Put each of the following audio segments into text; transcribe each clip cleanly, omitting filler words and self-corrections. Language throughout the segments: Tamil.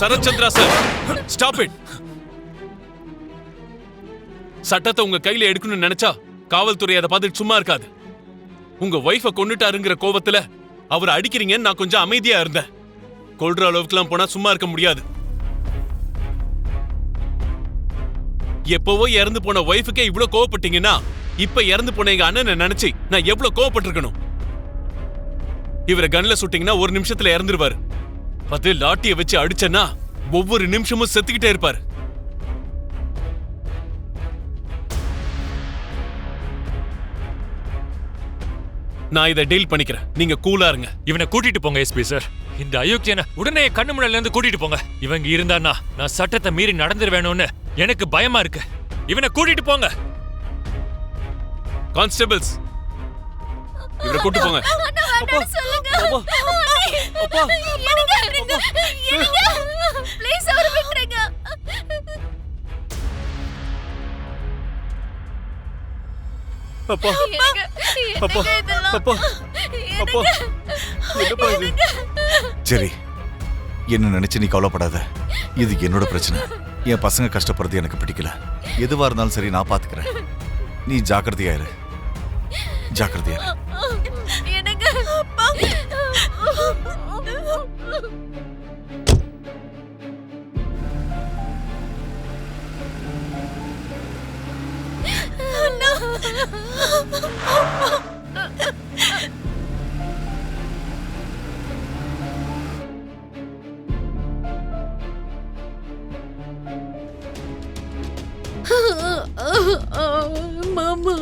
Sarath Chandra sir, stop it. சட்டத்தை உங்க கையில எடுக்கணும்னு நினைச்சா காவல்துறை அதை பார்த்துட்டு சும்மா இருக்காது. உங்க வைஃபை கொன்னுட்டாருங்கிற கோவத்துல அவரை அடிக்கிறீங்கன்னு நான் கொஞ்சம் அமைதியா இருந்தேன். கொல்ற அளவுக்குலாம் போனா சும்மா இருக்க முடியாது. எப்பவோ இறந்து போன வைஃபுக்கே இவ்வளவு கோவப்பட்டீங்கன்னா இப்ப இறந்து போன எங்க அண்ணனை நினைச்சு நான் எவ்வளவு கோவப்பட்டிருக்கணும். இவரை கன்ல சுட்டீங்கன்னா ஒரு நிமிஷத்துல இறந்துருவாரு. அது லாட்டியை வச்சு அடிச்சேன்னா ஒவ்வொரு நிமிஷமும் செத்துக்கிட்டே இருப்பாரு. நான் இதை டீல் பண்ணிக்கிறேன், நீங்க கூலா இருங்க. இவனை கூட்டிட்டு போங்க எஸ்பி சார். இந்த அயோக்கியனை உடனே கண்ணு முன்னால இருந்து கூட்டிட்டு போங்க. இவங்க இருந்தானா நான் சட்டத்தை மீறி நடந்துருவேணும்னு எனக்கு பயமா இருக்கு. இவனை கூட்டிட்டு போங்க. கான்ஸ்டபிள்ஸ், இவரை கூட்டி போங்க. அப்பா அப்பா அப்பா அப்பா என்னப்பா இது? சரி, என்ன நினைச்சு நீ கவலைப்படாத. இது என்னோட பிரச்சனை. என் பசங்க கஷ்டப்படுறது எனக்கு பிடிக்கல. எதுவா இருந்தாலும் சரி, நான் பாத்துக்கிறேன். நீ ஜாக்கிரதையா இரு, ஜாக்கிரதையா இரு. மாமா,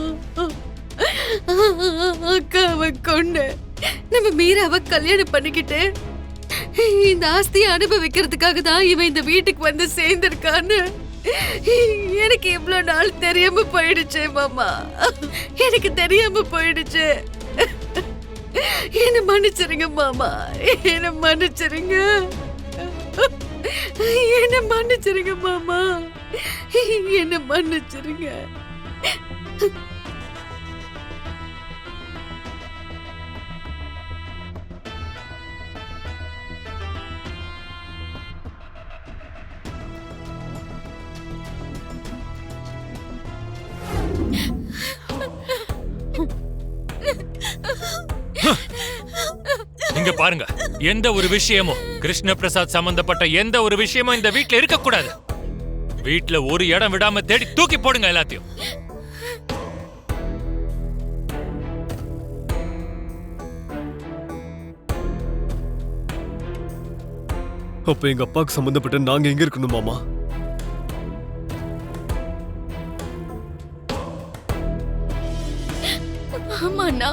அக்காவை கொண்டு நம்ம மீராவை கல்யாணம் பண்ணிக்கிட்டு இந்த ஆஸ்தியை அனுபவிக்கிறதுக்காக தான் இவன் இந்த வீட்டுக்கு வந்து சேர்ந்திருக்கான்னு எனக்கு இவ்வளவு நாள் தெரியாம போயிடுச்சு மாமா. எனக்கு தெரியாம போயிடுச்சு. என்ன மன்னிச்சிருங்க மாமா, என்ன மன்னிச்சிருங்க, என்ன மன்னிச்சிருங்க மாமா, என்ன மன்னிச்சிருங்க. இங்க பாருங்க, எந்த ஒரு விஷயமும் கிருஷ்ண பிரசாத் சம்பந்தப்பட்ட எந்த ஒரு விஷயமும் இந்த வீட்ல இருக்க கூடாது. வீட்ல ஒரு இடம் விடாம தேடி தூக்கி போடுங்க எல்லாத்தையும். அப்ப எங்க அப்பாவுக்கு சம்பந்தப்பட்ட நாங்க எங்க இருக்கணும் மாமா? ஆமாண்ணா,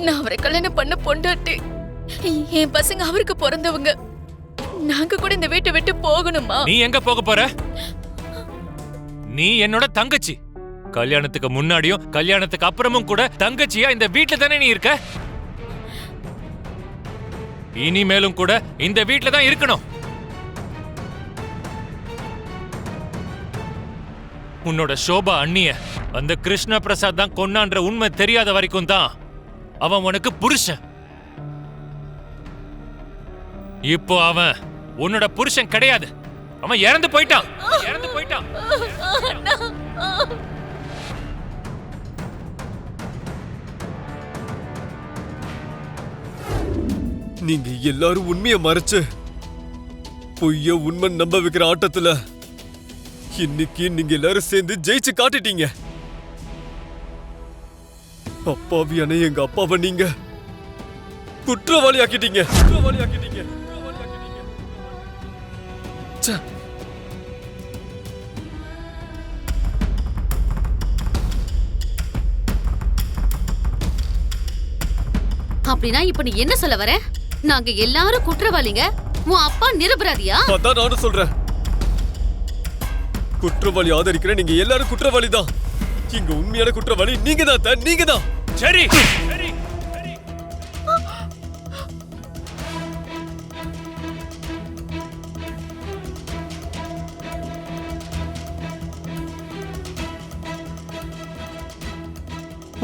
நான் அவரை கல்யாணம் பண்ண பொண்டாட்டி. என் பசங்க அவருக்கு பிறந்தவங்க. நாங்க கூட இந்த வீட்டை விட்டு போகணுமா? நீ எங்க போக போற? நீ என்னோட தங்கச்சி. கல்யாணத்துக்கு முன்னாடியும் கல்யாணத்துக்கு அப்புறமும் கூட தங்கச்சியா இந்த வீட்ல தானே நீ இருக்க. இனிமேலும் கூட இந்த வீட்ல தான் இருக்கணும். உன்னோட சோபா அண்ணிய அந்த கிருஷ்ண பிரசாத் தான் கொன்னான்ற உண்மை தெரியாத வரைக்கும் தான் அவன் உனக்கு புருஷன். இப்போ அவன் உன்னோட புருஷன் கிடையாது. அவன் இறந்து போயிட்டான், இறந்து போயிட்டான். நீங்க எல்லாரும் உண்மையை மறைச்சு பொய்ய உண்மை நம்ப வைக்கிற ஆட்டத்துல இன்னைக்கு நீங்க எல்லாரும் சேர்ந்து ஜெயிச்சு காட்டிட்டீங்க. அப்பாவியான எங்க அப்பாவை நீங்க குற்றவாளி ஆக்கிட்டீங்க, குற்றவாளி ஆக்கிட்டீங்க. அப்படின்னா இப்ப நீ என்ன சொல்ல வர? நாங்க எல்லாரும் குற்றவாளிங்க, உன் அப்பா நிரபராதியா? அதான் நானும் சொல்றேன். குற்றவாளி ஆதரிக்கிற நீங்க எல்லாரும் குற்றவாளி தான். இங்க உண்மையான குற்றவாளி நீங்க தான், நீங்க தான். சரி சரி.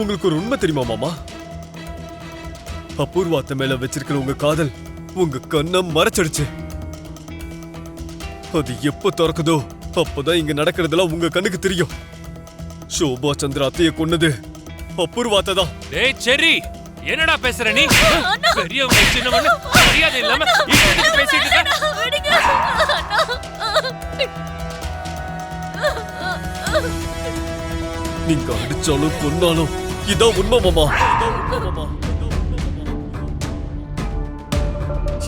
உங்களுக்கு ஒரு உண்மை தெரியுமா மாமா? அபூர்வாத்த மேல வச்சிருக்கிற உங்க காதல் உங்க கண்ணை மறைச்சிடுச்சு. அது எப்ப திறக்குதோ அப்பதான் இங்க நடக்கிறதெல்லாம் உங்க கண்ணுக்கு தெரியும். சோபா சந்திர அத்தைய கொன்னது அபூர்வாத்தை தான். டேய் செரி, என்னடா பேசுற நீ? பெரியவங்க சின்னவங்க மரியாதை இல்லாம இப்படி பேசிட்டு இருக்க. நீங்க அடிச்சாலும் கொன்னாலும் இதான் உண்மை மாமா.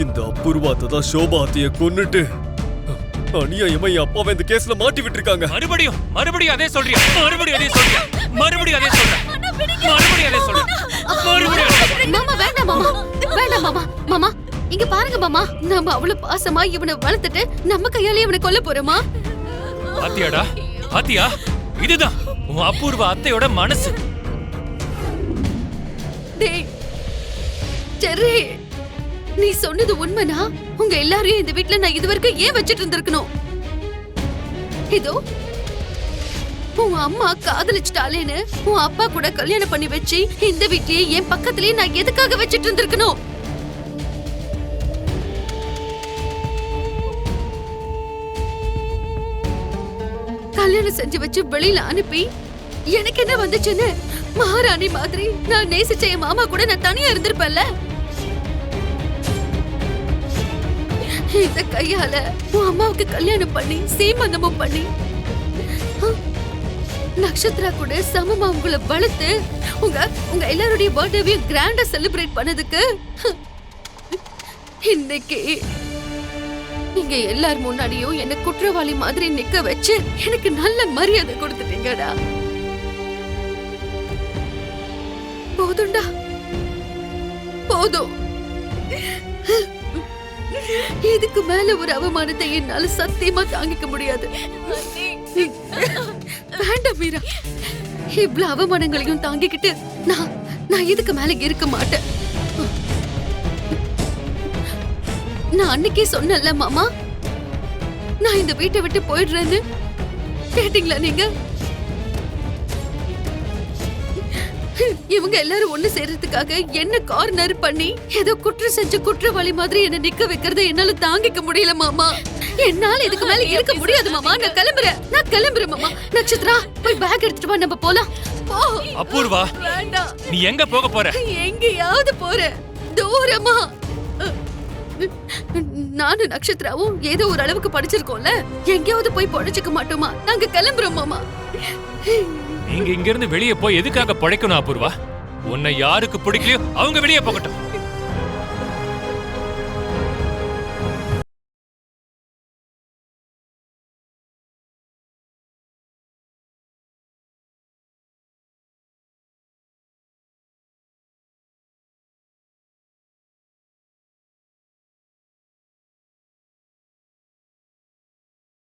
இந்த அபூர்வாத்தை தான் சோபா அத்தைய கொன்னுட்டு அநியாயமா என் அப்பாவை இந்த கேஸ்ல மாட்டி விட்டுருக்காங்க. மறுபடியும் அதே சொல்றியா? மறுபடியும் அதே சொல்ற. மறுபடியும் அதே சொல்ற. மாமா வேண்டாம் மாமா, வேண்டாம் மாமா. மாமா இங்க பாருங்க மாமா, நம்ம அவ்வளவு பாசமா இவனை வளர்த்துட்டு நம்ம கையாலே இவனை கொல்ல போறோமா? பாத்தியாடா, பாத்தியா? இதுதான் உன் அபூர்வ அத்தையோட மனசு. டேய் செர்ரி, நீ சொன்னது உண்மைனா உங்க எல்லாரையும் இந்த வீட்ல நான் இதுவரைக்கும் ஏன் வச்சிட்டு இருந்திருக்கணும்? இதோ உன் அம்மா காதலிச்சிட்டாலேன்னு உன் அப்பா கூட கல்யாணம் பண்ணி வச்சு இந்த வீட்லயே என் பக்கத்துலயே நான் எதுக்காக வச்சிட்டு இருந்திருக்கணும்? கல்யாணம் செஞ்சு வச்சு வெளியில அனுப்பி எனக்கு என்ன வந்துச்சுன்னு மகாராணி மாதிரி நான் நேசிச்ச என் மாமா கூட நான் தனியா இருந்திருப்பேன்ல. இந்த கையால உன் அம்மாவுக்கு கல்யாணம் பண்ணி சீமந்தமும் பண்ணி நட்சத்திரா கூட சமமா உங்களை வளர்த்து உங்க எல்லாருடைய பர்த்டேவையும் கிராண்டா செலிப்ரேட் பண்ணதுக்கு இன்னைக்கு நீங்க எல்லார் முன்னாடியும் என்ன குற்றவாளி மாதிரி நிக்க வச்சு எனக்கு நல்ல மரியாதை கொடுத்துட்டீங்கடா. போதும்டா, போதும். இதுக்கு மேல ஒரு அவமானத்தை என்னால சத்தியமா தாங்கிக்க முடியாது. வேண்டாம் மீரா, இவ்வளவு அவமானங்களையும் தாங்கிக்கிட்டு நான் இதுக்கு மேல இருக்க மாட்டேன். நான் அன்னைக்கே சொன்னேன்ல மாமா, நான் இந்த வீட்டை விட்டு போயிடுறேன்னு. கேட்டீங்களா நீங்க? இவங்க எல்லாரும் ஒண்ணு சேர்றதுக்காக என்ன கார்னர் பண்ணி ஏதோ குற்றம் செஞ்ச குற்றவாளி மாதிரி என்ன நிக்க வைக்கிறத என்னால தாங்கிக்க முடியல மாமா. என்னால இதுக்கு மேல இருக்க முடியாது மாமா. நான் கிளம்புறேன் மாமா. நட்சத்திரா போய் பேக் எடுத்துட்டு வா, நம்ம போலாம். போ. அபூர்வா, வேண்டாம். நீ எங்க போக போற? எங்கேயாவது போறேன், தூரமா. நானு நட்சத்திராவும் ஏதோ ஒரு அளவுக்கு படிச்சிருக்கோம்ல, எங்கேயாவது போய் பொழைச்சிக்க மாட்டோமா? நாங்க கிளம்புறோம் மாமா. நீங்க இங்க இருந்து வெளியே போய் எதுக்காக பழைக்கணும் அபூர்வா? உன்னை யாருக்கு பிடிக்கலையோ அவங்க வெளியே போகட்டும்.